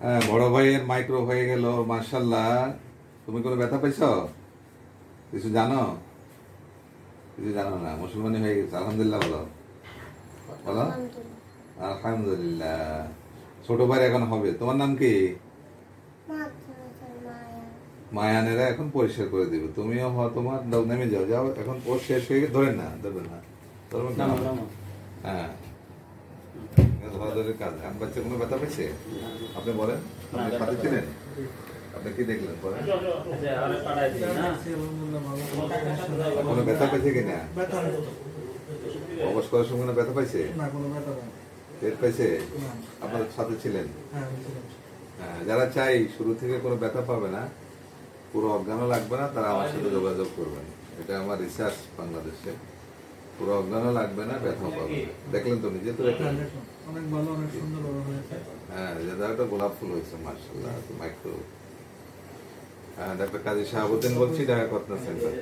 হ্যাঁ, বড় ভাইয়ের মাইক্রো হয়ে গেল মাশাআল্লাহ। তুমি কোনো ব্যথা পাইছো? কিছু জানো? কিছু জানো না, মুসলমানি হয়ে গেছে, আলহামদুলিল্লাহ বলো। বলো আলহামদুলিল্লাহ। ছোট ভাই এখন হবে। তোমার নাম কি? মায়ানেরা এখন পরিষ্কার করে দিবে, তুমিও তোমার নেমে যাও, যাও এখন। ও শেষ হয়ে গেছে, ধরেন না, ধরবেন না, ধরবেন না। হ্যাঁ, ধরাধরির কাজ। এখন বাচ্চা কোনো ব্যথা পেয়েছে? আপনি বলেন, আপনি সাথে ছিলেন, আপনি কি দেখলেন বলেন? কোনো ব্যথা পেয়েছে কিনা? অবশ করার সময় ব্যথা পাইছে? টের পাইছে? আপনার সাথে ছিলেন? হ্যাঁ, যারা চাই শুরু থেকে কোনো ব্যথা পাবে না, পুরো অজ্ঞানও লাগবে না, তারা আমার সাথে যোগাযোগ করবেন। এটা আমার রিসার্চ বাংলাদেশে। পুরো অজ্ঞানও লাগবে না, ব্যথাও পাবে না। দেখলেন তো নিজে তো? অনেক ভালো, অনেক সুন্দর হয়েছে। হ্যাঁ, একটা গোলাপ ফুল হয়েছে মাশাআল্লাহ, মাইক্রো। হ্যাঁ, ডাক্তার কাজী শাহাবুদ্দিন বলছি, ঢাকা কটনা সেন্টার।